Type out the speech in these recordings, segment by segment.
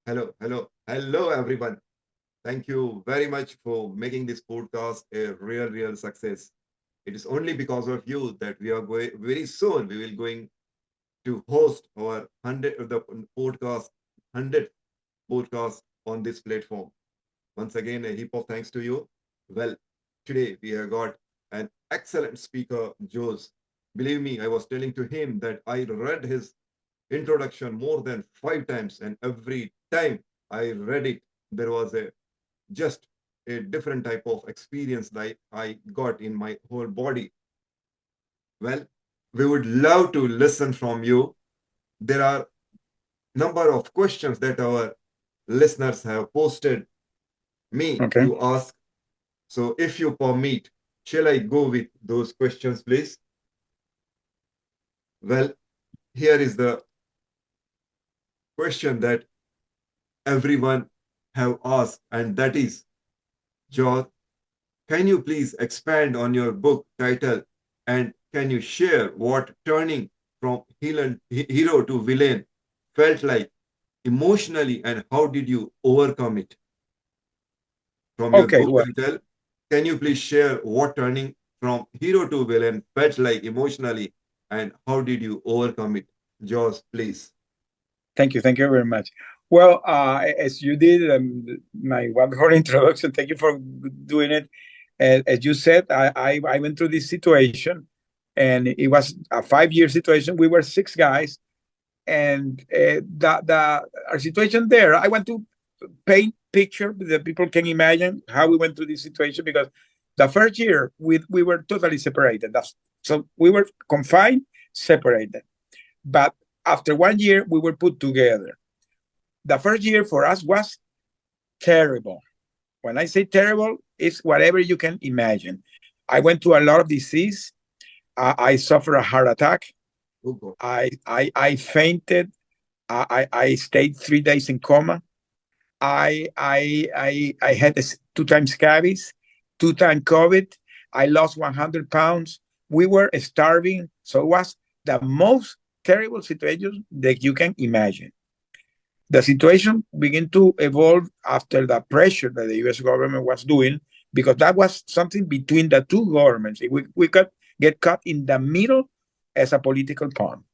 Hello, everyone. Thank you very much for making this podcast a real success. It is only because of you that we are going very soon. We will going to host our podcast 100th podcast on this platform. Once again, a heap of thanks to you. Well, today we have got an excellent speaker, Jose. Believe me, I was telling to him that I read his introduction more than 5 times, and every time I read it, there was a just a different type of experience that I got in my whole body. Well, we would love to listen from you. There are number of questions that our listeners have posted me Okay. to ask. So if you permit, shall I go with those questions, please? Well, here is the question that everyone have asked, and that is, George, can you please expand on your book title, and can you share what turning from hero to villain felt like emotionally, and how did you overcome it? From your Okay. book Well, title, can you please share what turning from hero to villain felt like emotionally, and how did you overcome it? George, please. thank you. Thank you very much. Well, as you did my wonderful introduction, thank you for doing it. As you said, I went through this situation, and it was a 5 year situation. We were six guys, and our situation there. I want to paint picture that people can imagine how we went through this situation because the first year we were totally separated. So we were confined, separated. But after 1 year, we were put together. The first year for us was terrible. When I say terrible, it's whatever you can imagine. I went through a lot of disease. I suffered a heart attack. Oh God. I fainted. I stayed 3 days in coma. I had 2 times scabies, 2 times COVID. I lost 100 pounds. We were starving. So it was the most terrible situation that you can imagine. The situation began to evolve after the pressure that the US government was doing, because that was something between the two governments. We could get caught in the middle as a political pawn.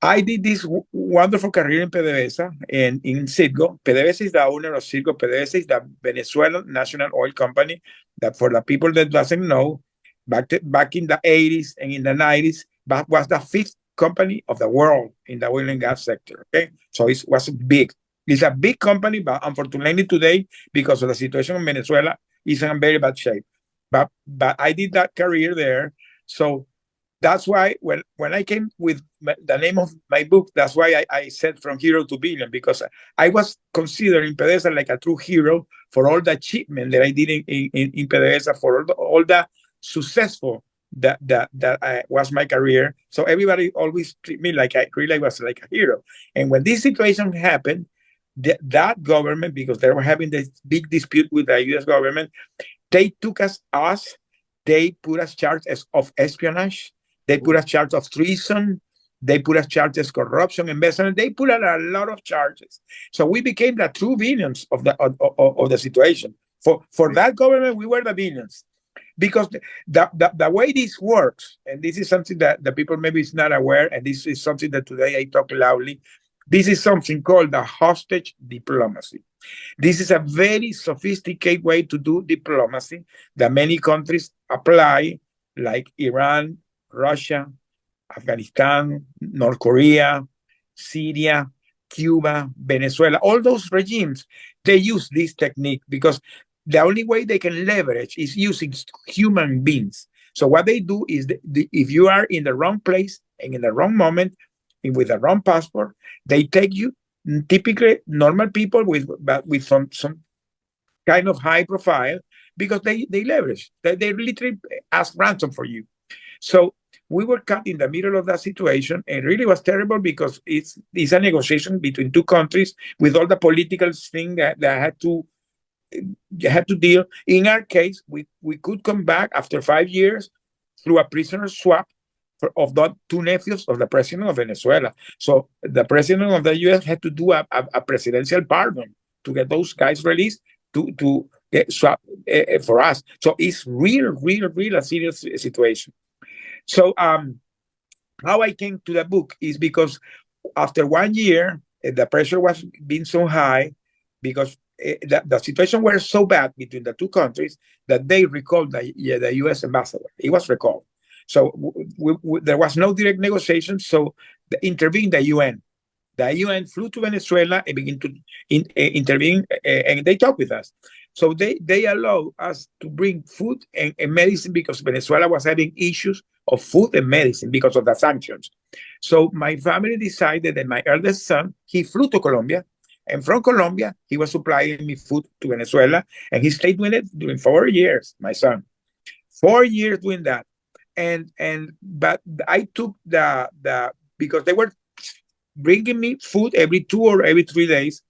I did this wonderful career in PDVSA and in Citgo. PDVSA is the owner of Citgo. PDVSA is the Venezuelan national oil company that, for the people that doesn't know, back in the 80s and in the 90s, that was the fifth company of the world in the oil and gas sector. Okay, so it was big. It's a big company, but unfortunately today, because of the situation in Venezuela, it's in very bad shape. But I did that career there, so that's why when I came with the name of my book, that's why I said from hero to villain, because I was considering PDVSA like a true hero for all the achievement that I did in PDVSA, for all the successful that was my career. So everybody always treat me like I really was like a hero. And when this situation happened, that government, because they were having this big dispute with the U.S. government, they took us, they put us charges of espionage, they put Oh, us charge of treason, they put us charges corruption, embezzlement, they put a lot of charges. So we became the true villains of the situation. For great. that government, we were the villains. Because the way this works, and this is something that the people maybe is not aware, and this is something that today I talk loudly, this is something called the hostage diplomacy. This is a very sophisticated way to do diplomacy that many countries apply, like Iran, Russia, Afghanistan, North Korea, Syria, Cuba, Venezuela, all those regimes, they use this technique because the only way they can leverage is using human beings. So what they do is, if you are in the wrong place and in the wrong moment and with the wrong passport, they take you, typically normal people with some kind of high profile, because they leverage. They literally ask ransom for you. So we were caught in the middle of that situation, and really was terrible because it's a negotiation between two countries with all the political thing that had to you had to deal. In our case, we could come back after 5 years through a prisoner swap of the two nephews of the president of Venezuela. So the president of the U.S. had to do a presidential pardon to get those guys released to get swap for us. So it's real a serious situation. So how I came to the book is because after 1 year, the pressure was being so high because the situation was so bad between the two countries that they recalled the U.S. ambassador. He was recalled. So there was no direct negotiation. So intervened the UN. The UN flew to Venezuela and began to intervene, and they talked with us. So they allow us to bring food and medicine because Venezuela was having issues of food and medicine because of the sanctions. So my family decided that my eldest son, he flew to Colombia, and from Colombia, he was supplying me food to Venezuela, and he stayed doing it during 4 years, my son. 4 years doing that. But I took the because they were bringing me food every 2 or every 3 days,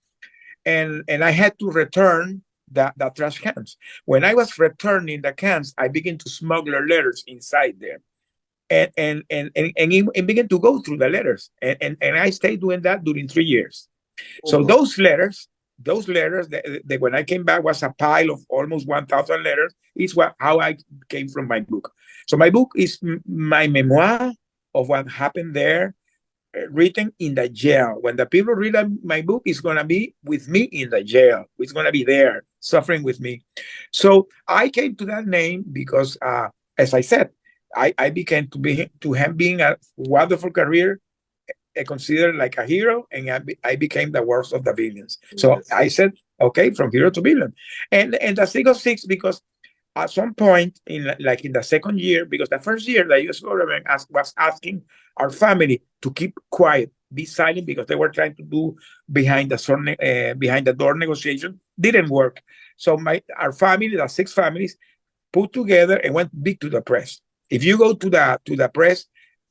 and I had to return the trash cans. When I was returning the cans, I began to smuggle letters inside there, and began to go through the letters, and I stayed doing that during 3 years. Oh So God. those letters that when I came back was a pile of almost 1,000 letters. Is what how I came from my book. So my book is my memoir of what happened there, written in the jail. When the people read my book, it's going to be with me in the jail. It's going to be there suffering with me. So I came to that name because, as I said, I began to have being a wonderful career, considered like a hero, and I became the worst of the villains. So Yes. I said, okay, from hero to villain, and the 606 because at some point in the second year, because the first year the U.S. government was asking our family to keep quiet, be silent, because they were trying to do behind the door negotiation. Didn't work. So our family, the six families, put together and went big to the press. If you go to the press,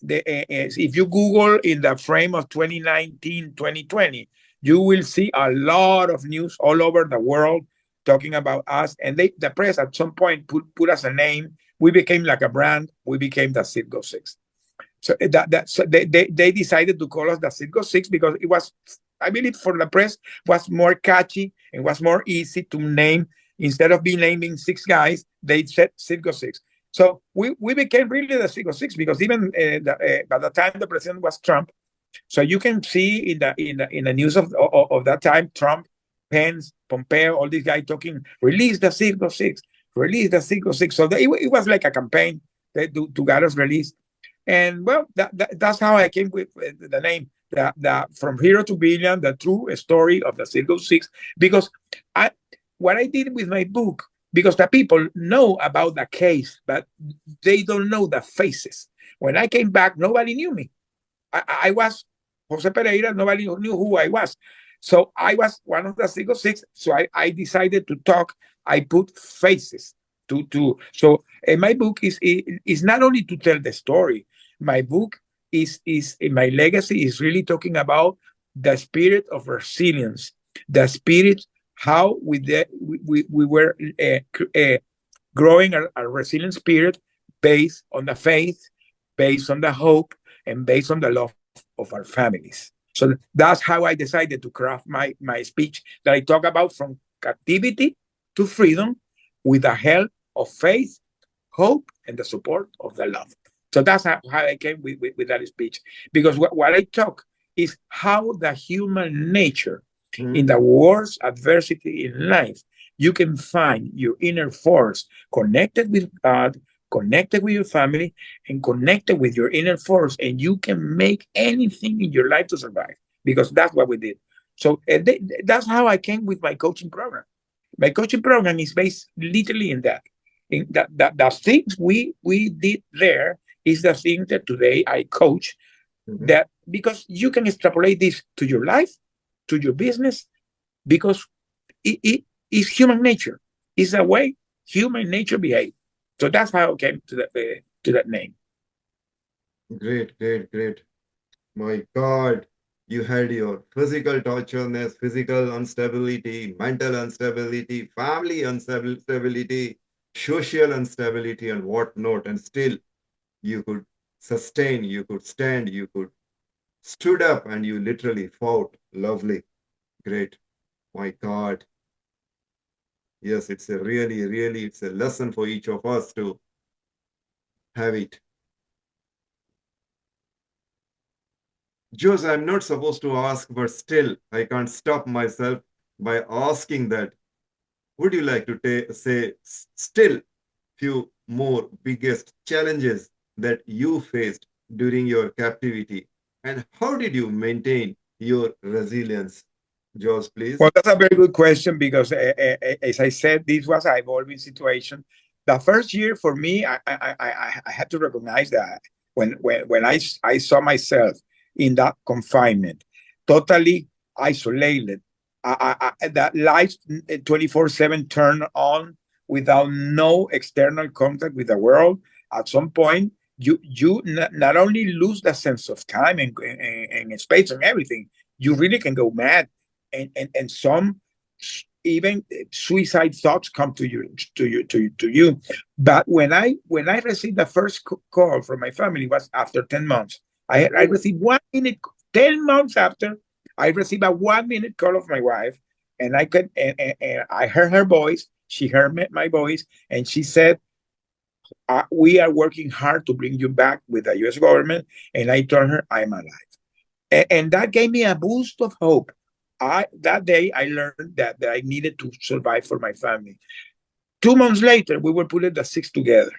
if you Google in the frame of 2019, 2020, you will see a lot of news all over the world talking about us. And the press at some point put us a name. We became like a brand. We became the Citgo Six. So they decided to call us the Citgo Six because it was, I believe, for the press was more catchy and was more easy to name. Instead of be naming six guys, they said Citgo Six. So we became really the Citgo Six because even by the time the president was Trump, so you can see in the news of that time, Trump, Pence, Pompeo, all these guys talking, release the Citgo Six, release the Citgo Six. So it was like a campaign to get us released. And well, that's how I came with the name, the from hero to villain, the true story of the Citgo Six. Because I what I did with my book, because the people know about the case, but they don't know the faces. When I came back, nobody knew me. I was Jose Pereira. Nobody knew who I was. So I was one of the Citgo Six. So I decided to talk. I put faces to. So my book is not only to tell the story. My book is my legacy is really talking about the spirit of resilience, the spirit how we were growing a resilient spirit based on the faith, based on the hope, and based on the love of our families. So that's how I decided to craft my speech that I talk about from captivity to freedom with the help of faith, hope, and the support of the love. So that's how I came with that speech. Because what I talk is how the human nature in Hmm. the worst adversity in life, you can find your inner force connected with God, connected with your family, and connected with your inner force, and you can make anything in your life to survive. Because that's what we did. So that's how I came with my coaching program. My coaching program is based literally in that. In that the things we did there is the thing that today I coach. Hmm. That because you can extrapolate this to your life, to your business, because it is human nature. It's the way human nature behaves. So that's how I came to that name. Great, great, great. My God, you had your physical tortureness, physical instability, mental instability, family instability, social instability, and whatnot, and still you could sustain, you could stand, you could stood up, and you literally fought. Lovely. Great. My God. Yes, it's a really, really, it's a lesson for each of us to have it. Jose, I'm not supposed to ask, but still, I can't stop myself by asking that. Would you like to say still few more biggest challenges that you faced during your captivity, and how did you maintain your resilience? George, please. Well, that's a very good question because, as I said, this was an evolving situation. The first year for me, I had to recognize that when I saw myself in that confinement, totally isolated, that life 24/7 turned on without no external contact with the world. At some point, you not only lose the sense of time and space and everything, you really can go mad, and some even suicide thoughts come to you. But when I received the first call from my family was after 10 months. I Oh. received 1 minute. 10 months after, I received a 1 minute call of my wife, and and I heard her voice. She heard my voice, and she said, "We are working hard to bring you back with the U.S. government." And I told her, "I'm alive." And that gave me a boost of hope. That day I learned that I needed to survive for my family. 2 months later, we were putting the six together.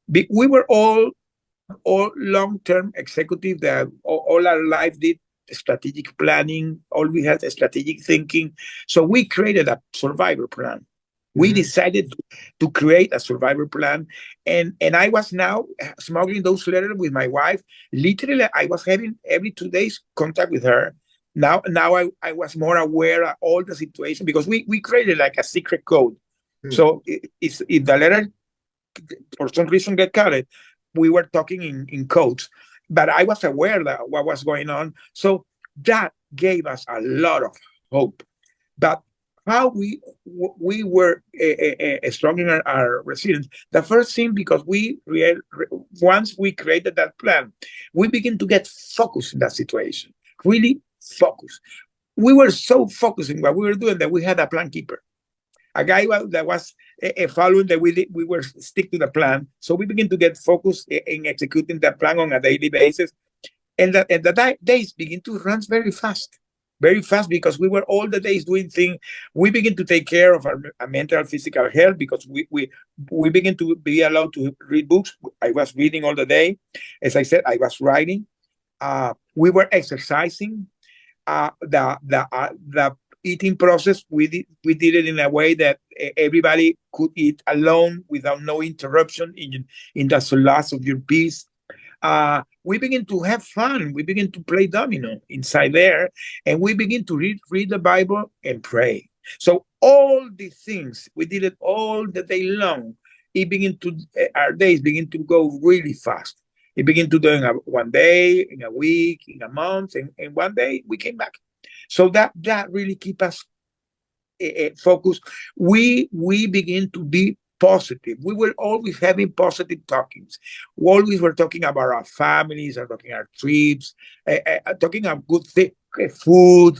We were all long-term executive that all our life did strategic planning. All we had strategic thinking. So we created a survivor plan. We Mhm. decided to create a survivor plan, and I was now smuggling those letters with my wife. Literally, I was having every 2 days contact with her. Now I was more aware of all the situation because we created like a secret code. Hmm. So if the letter for some reason get cut, we were talking in codes, but I was aware that what was going on. So that gave us a lot of hope. But how we were strong in our resilience. The first thing, because once we created that plan, we begin to get focused in that situation. Really focused. We were so focused in what we were doing that we had a plan keeper, a guy that was following that we were stick to the plan. So we begin to get focused in executing the plan on a daily basis, and the days begin to run very fast because we were all the days doing things. We begin to take care of our mental, physical health because we begin to be allowed to read books. I was reading all the day. As I said, I was writing. We were exercising. The eating process, we did it in a way that everybody could eat alone without no interruption in the solace of your peace. We begin to have fun. We begin to play domino inside there, and we begin to read the Bible and pray. So all these things we did it all the day long. It begin to Our days begin to go really fast. It begin to do in 1 day, in a week, in a month, and 1 day we came back. So that really keep us focused. We begin to be positive. We were always having positive talkings. We always were talking about our families, or talking our trips, talking about good food,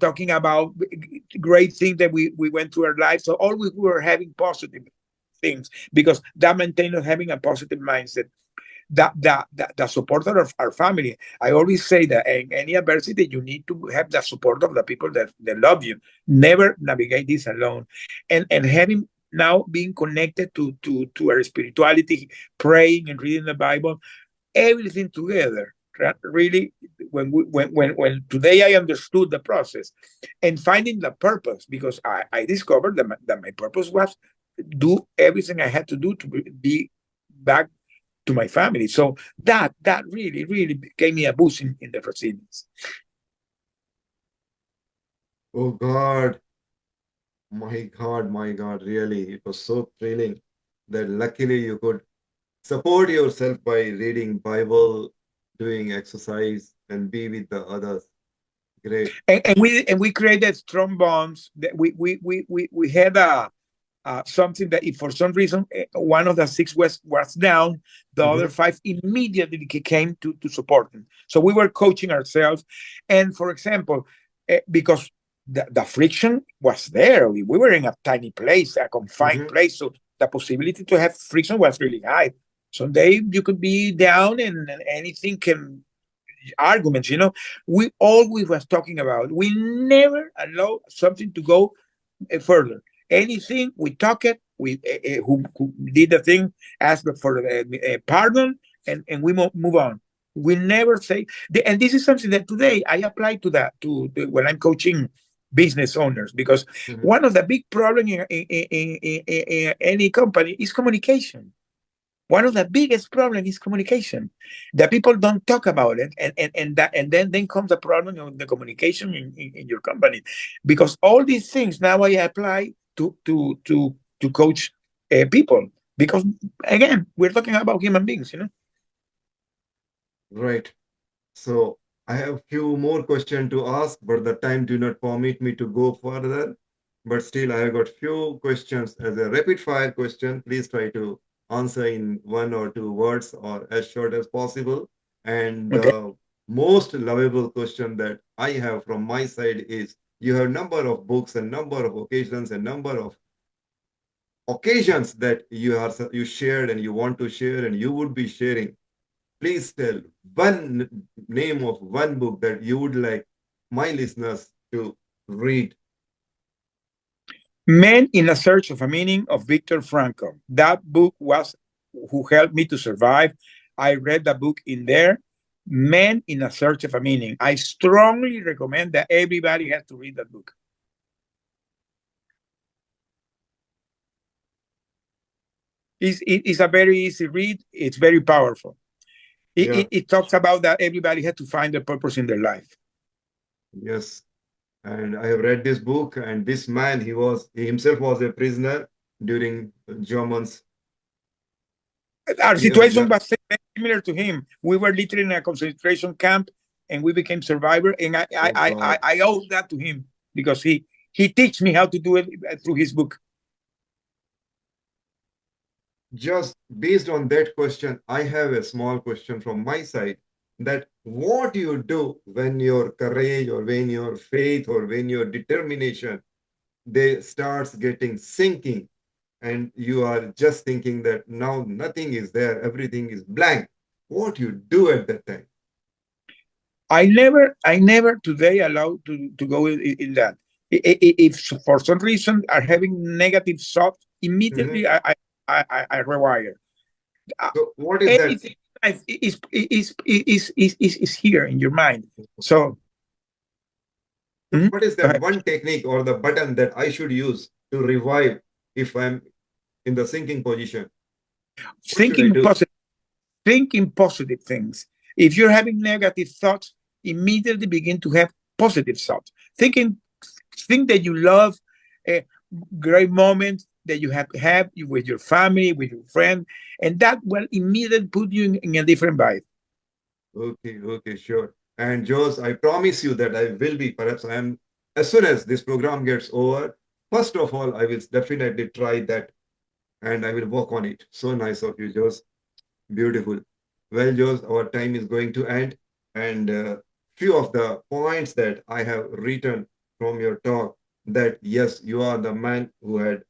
talking about great things that we went through our lives. So always we were having positive things because that maintained us having a positive mindset. The support of our family. I always say that in any adversity, you need to have the support of the people that love you. Never navigate this alone. And having now being connected to our spirituality, praying and reading the Bible, everything together. Really, when today I understood the process and finding the purpose, because I discovered that my purpose was do everything I had to do to be back to my family. So that really gave me a boost in the resilience. Oh God, my God, really, it was so thrilling that luckily you could support yourself by reading Bible, doing exercise, and be with the others. Great. And we created strong bonds. That we had a something that if for some reason one of the six was down, the other Mm-hmm. five immediately came to support him. So we were coaching ourselves. And for example, because the friction was there, we were in a tiny place, a confined Mm-hmm. place. So the possibility to have friction was really high. Someday you could be down and anything can arguments, we always was talking about. We never allow something to go further. Anything we talk it, we who did the thing ask for pardon, and we move on. We never say, and this is something that today I apply to that when I'm coaching business owners, because Mm-hmm. one of the big problems in any company is communication. One of the biggest problems is communication. The people don't talk about it, and then comes the problem of the communication in your company, because all these things now I apply to coach people, because again we're talking about human beings. Right. So I have few more questions to ask, but the time do not permit me to go further. But still, I have got few questions as a rapid fire question. Please try to answer in 1 or 2 words or as short as possible. And Okay. the most lovable question that I have from my side is: you have number of books and number of occasions and number of occasions that you shared and you want to share and you would be sharing. Please tell one name of one book that you would like my listeners to read. Men in a Search of a Meaning of Viktor Frankl. That book was who helped me to survive. I read the book in there. Men in a Search of a Meaning. I strongly recommend that everybody has to read that book. It's a very easy read. It's very powerful. It, Yeah, it, it talks about that everybody had to find a purpose in their life. yes. And I have read this book, and this man, he himself was a prisoner during Germans. Our Yes, situation was very similar to him. We were literally in a concentration camp, and we became survivor. And I I oh I, I God. I owe that to him, because he teach me how to do it through his book. Just based on that question, I have a small question from my side, that what you do when your courage or when your faith or when your determination they starts getting sinking, and you are just thinking that now nothing is there, everything is blank. What you do at that time? I never today allow to go in that. If for some reason are having negative thoughts, Mhm. immediately I rewire. Uh, So what is that? Anything in life is here in your mind. So So what is go that ahead. one technique or the button that I should use to revive if I'm in the sinking position? What should I Thinking do? positive, thinking positive things. If you're having negative thoughts, immediately begin to have positive thoughts. Think that you love a great moment that you have with your family, with your friend, and that will immediately put you in a different vibe. Okay, okay, sure. And Jose, I promise you that I will be, perhaps I am, as soon as this program gets over, first of all, I will definitely try that and I will work on it. So nice of you, Jose. Beautiful. Well, Jose, our time is going to end. And few of the points that I have written from your talk, that yes, you are the man who had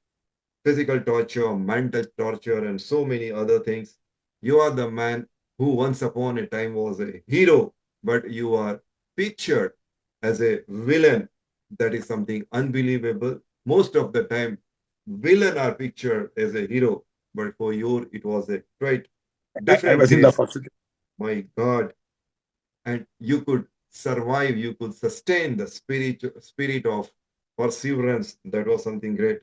physical torture, mental torture, and so many other things. You are the man who once upon a time was a hero, but you are pictured as a villain. That is something unbelievable. Most of the time, villain are pictured as a hero, but for you, it was a quite I different was in the case. positive. My God. And you could survive, you could sustain the spirit of perseverance. That was something great.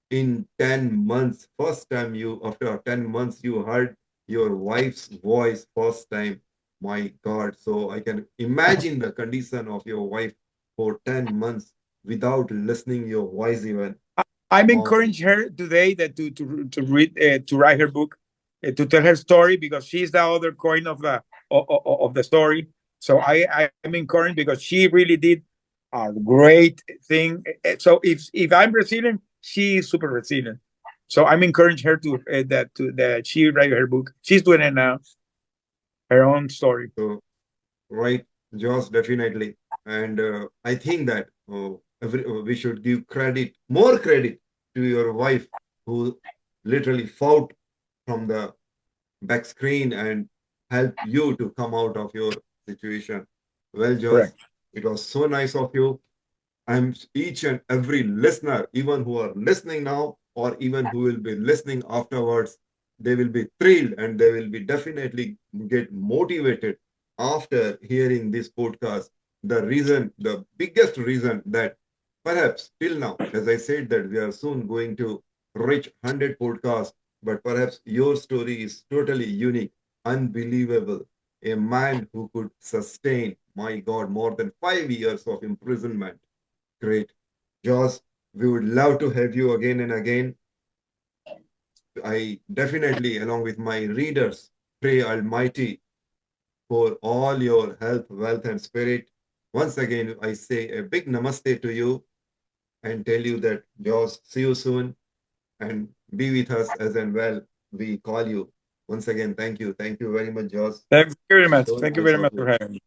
In 10 months, first time you, after 10 months, you heard your wife's voice first time. My God. So I can imagine the condition of your wife for 10 months without listening your voice even. I'm Oh, encouraging her today that to read to write her book, to tell her story, because she's the other coin of the story. So I'm encouraged because she really did a great thing. So if I'm Brazilian, she is super resilient. So I'm encouraging her to that she write her book. She's doing it now, her own story. So, right, Josh, definitely. And I think that we should give credit, more credit to your wife who literally fought from the back screen and help you to come out of your situation. Well, Josh, Correct. it was so nice of you. I'm each and every listener, even who are listening now, or even who will be listening afterwards, they will be thrilled and they will be definitely get motivated after hearing this podcast. The reason, the biggest reason that perhaps till now, as I said, that we are soon going to reach 100 podcasts, but perhaps your story is totally unique, unbelievable. A man who could sustain, my God, more than 5 years of imprisonment. Great. Josh, we would love to have you again and again. I definitely, along with my readers, pray Almighty for all your health, wealth, and spirit. Once again, I say a big namaste to you and tell you that, Josh, see you soon and be with us as and well we call you. Once again, thank you. Thank you very much, Josh. Thank you very much. So Thank you nice very of much for you. having me.